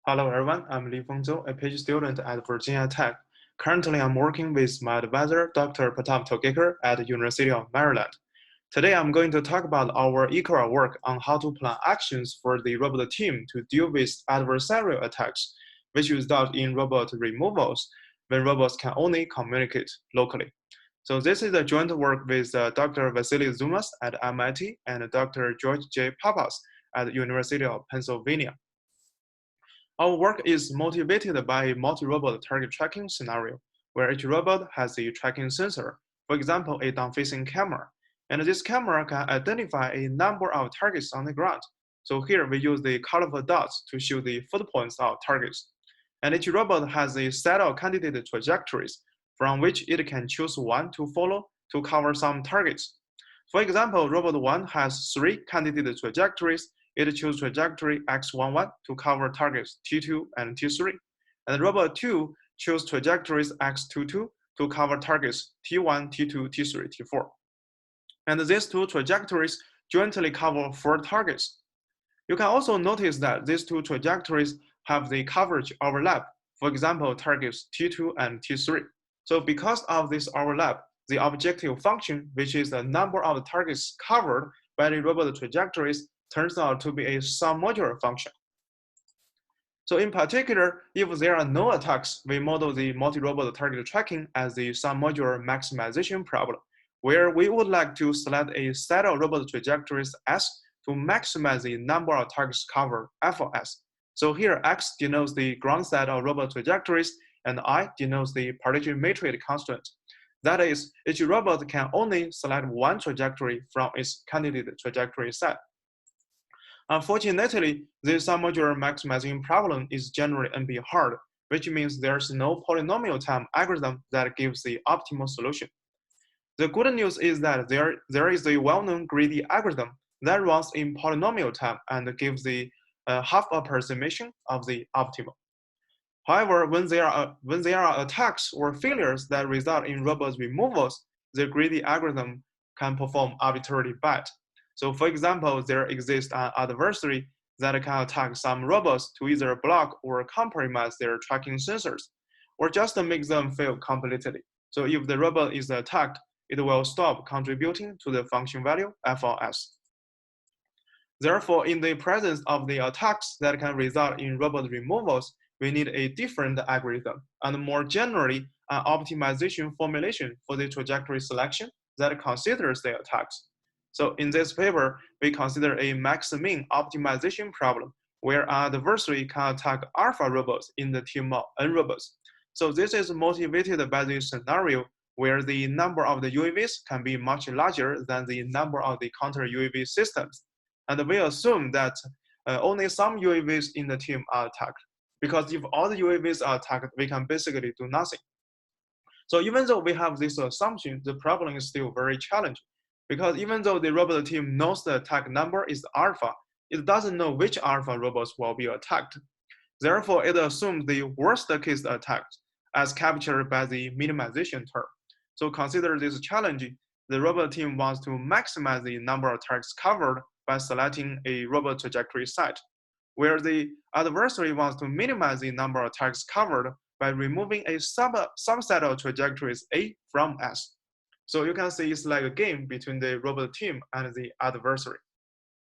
Hello everyone, I'm Lifeng Zhou, a PhD student at Virginia Tech. Currently, I'm working with my advisor, Dr. Pratap Tokekar at the University of Maryland. Today, I'm going to talk about our ICRA work on how to plan actions for the robot team to deal with adversarial attacks, which result in robot removals when robots can only communicate locally. So this is a joint work with Dr. Vasileios Tzoumas at MIT and Dr. George J. Pappas at the University of Pennsylvania. Our work is motivated by a multi-robot target tracking scenario, where each robot has a tracking sensor, for example, a down-facing camera. And this camera can identify a number of targets on the ground. So here we use the colorful dots to show the footpoints of targets. And each robot has a set of candidate trajectories from which it can choose one to follow to cover some targets. For example, robot 1 has 3 candidate trajectories. It chooses trajectory x11 to cover targets T2 and T3. And robot 2 chooses trajectories x22 to cover targets T1, T2, T3, T4. And these two trajectories jointly cover 4 targets. You can also notice that these two trajectories have the coverage overlap, for example, targets T2 and T3. So because of this overlap, the objective function, which is the number of targets covered by the robot trajectories, turns out to be a submodular function. So in particular, if there are no attacks, we model the multi-robot target tracking as the submodular maximization problem, where we would like to select a set of robot trajectories S to maximize the number of targets covered, F of S. So here X denotes the ground set of robot trajectories, and I denotes the partition matrix constraint. That is, each robot can only select one trajectory from its candidate trajectory set. Unfortunately, this submodular maximizing problem is generally NP hard, which means there's no polynomial time algorithm that gives the optimal solution. The good news is that there is a well-known greedy algorithm that runs in polynomial time and gives the half approximation of the optimal. However, when there are attacks or failures that result in robot removals, the greedy algorithm can perform arbitrarily bad. So for example, there exists an adversary that can attack some robots to either block or compromise their tracking sensors, or just make them fail completely. So if the robot is attacked, it will stop contributing to the function value f of s. Therefore, in the presence of the attacks that can result in robot removals, we need a different algorithm, and more generally, an optimization formulation for the trajectory selection that considers the attacks. So in this paper, we consider a max-min optimization problem where an adversary can attack alpha robots in the team of n robots. So this is motivated by the scenario where the number of the UAVs can be much larger than the number of the counter UAV systems. And we assume that only some UAVs in the team are attacked, because if all the UAVs are attacked, we can basically do nothing. So even though we have this assumption, the problem is still very challenging, because even though the robot team knows the attack number is alpha, it doesn't know which alpha robots will be attacked. Therefore, it assumes the worst case attack as captured by the minimization term. So consider this challenge. The robot team wants to maximize the number of targets covered by selecting a robot trajectory site, where the adversary wants to minimize the number of targets covered by removing a subset of trajectories A from S. So you can see it's like a game between the robot team and the adversary.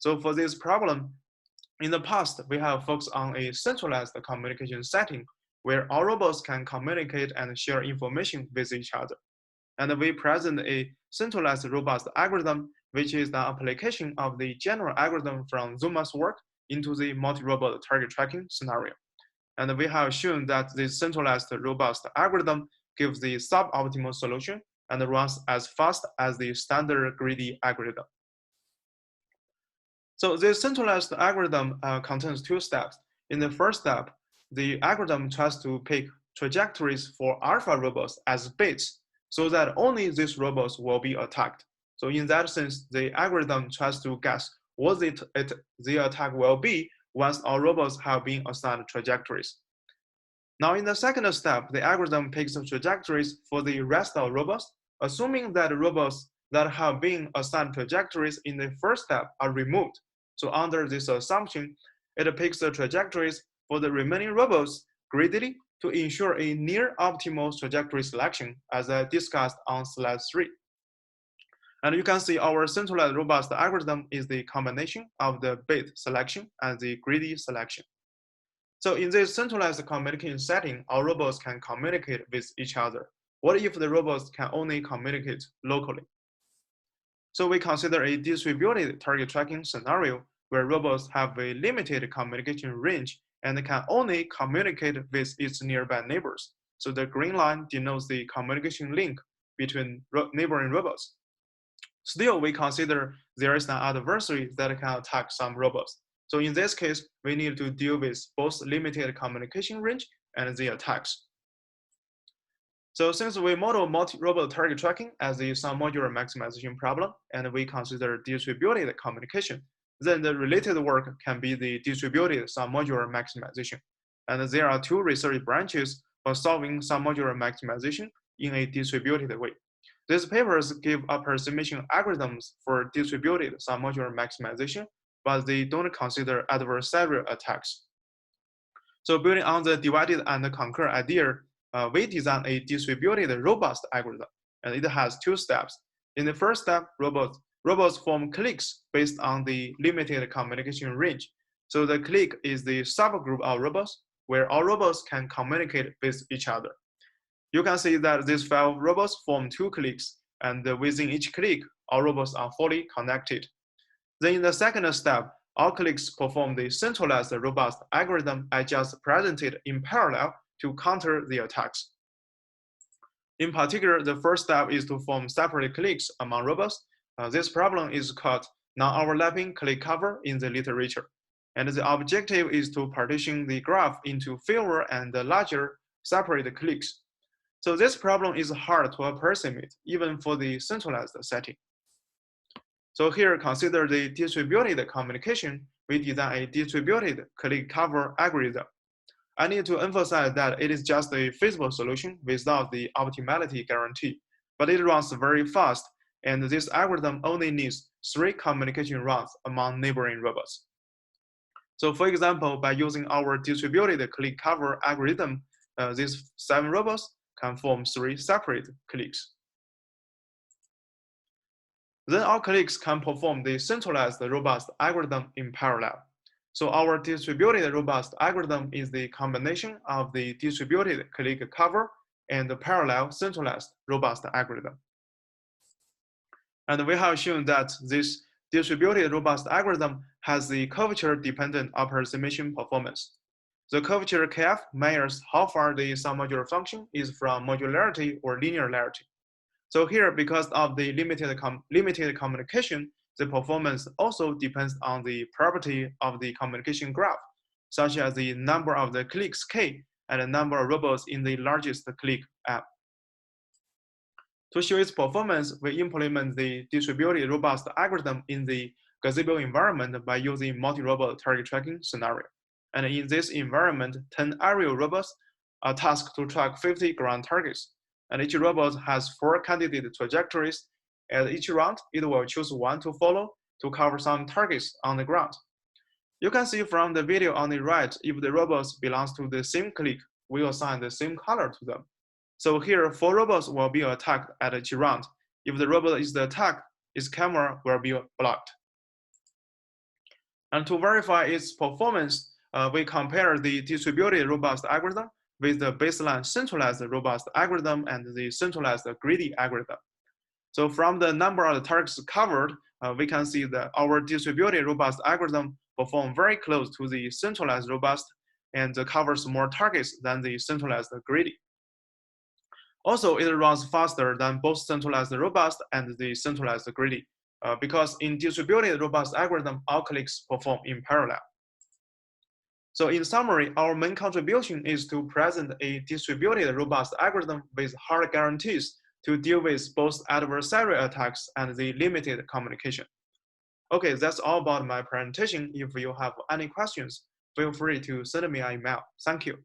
So for this problem, in the past, we have focused on a centralized communication setting where all robots can communicate and share information with each other. And we present a centralized robust algorithm, which is the application of the general algorithm from Tzoumas' work into the multi-robot target tracking scenario. And we have shown that this centralized robust algorithm gives the suboptimal solution and runs as fast as the standard greedy algorithm. So this centralized algorithm contains 2 steps. In the first step, the algorithm tries to pick trajectories for alpha robots as bits so that only these robots will be attacked. So in that sense, the algorithm tries to guess what the attack will be once all robots have been assigned trajectories. Now in the second step, the algorithm picks trajectories for the rest of robots, assuming that robots that have been assigned trajectories in the first step are removed. So under this assumption, it picks the trajectories for the remaining robots greedily to ensure a near optimal trajectory selection, as I discussed on slide 3. And you can see our centralized robust algorithm is the combination of the bit selection and the greedy selection. So in this centralized communication setting, our robots can communicate with each other. What if the robots can only communicate locally? So we consider a distributed target tracking scenario where robots have a limited communication range and can only communicate with its nearby neighbors. So the green line denotes the communication link between neighboring robots. Still, we consider there is an adversary that can attack some robots. So in this case, we need to deal with both limited communication range and the attacks. So since we model multi-robot target tracking as the submodular maximization problem, and we consider distributed communication, then the related work can be the distributed submodular maximization. And there are 2 research branches for solving submodular maximization in a distributed way. These papers give approximation algorithms for distributed submodular maximization, but they don't consider adversarial attacks. So building on the divided and conquer idea, we designed a distributed robust algorithm, and it has 2 steps. In the first step, robots form cliques based on the limited communication range. So the clique is the subgroup of robots where all robots can communicate with each other. You can see that these 5 robots form 2 cliques, and within each clique, all robots are fully connected. Then in the second step, all cliques perform the centralized robust algorithm I just presented in parallel to counter the attacks. In particular, the first step is to form separate cliques among robots. This problem is called non-overlapping clique cover in the literature. And the objective is to partition the graph into fewer and larger separate cliques. So this problem is hard to approximate even for the centralized setting. So here, consider the distributed communication. We design a distributed clique cover algorithm. I need to emphasize that it is just a feasible solution without the optimality guarantee, but it runs very fast, and this algorithm only needs 3 communication rounds among neighboring robots. So for example, by using our distributed clique cover algorithm, these 7 robots can form 3 separate cliques. Then our cliques can perform the centralized robust algorithm in parallel. So our distributed robust algorithm is the combination of the distributed clique cover and the parallel centralized robust algorithm. And we have shown that this distributed robust algorithm has the curvature-dependent approximation performance. The curvature KF measures how far the submodular function is from modularity or linearity. So here, because of the limited communication, the performance also depends on the property of the communication graph, such as the number of the cliques K and the number of robots in the largest clique M. To show its performance, we implement the distributed robust algorithm in the Gazebo environment by using multi-robot target tracking scenario. And in this environment, 10 aerial robots are tasked to track 50 ground targets. And each robot has 4 candidate trajectories. At each round, it will choose 1 to follow to cover some targets on the ground. You can see from the video on the right, if the robots belongs to the same clique, we assign the same color to them. So here, 4 robots will be attacked at each round. If the robot is attacked, its camera will be blocked. And to verify its performance, we compare the distributed robust algorithm with the baseline centralized robust algorithm and the centralized greedy algorithm. So from the number of the targets covered, we can see that our distributed robust algorithm performs very close to the centralized robust and covers more targets than the centralized greedy. Also, it runs faster than both centralized robust and the centralized greedy, because in distributed robust algorithm, all cliques perform in parallel. So in summary, our main contribution is to present a distributed robust algorithm with hard guarantees to deal with both adversarial attacks and the limited communication. Okay, that's all about my presentation. If you have any questions, feel free to send me an email. Thank you.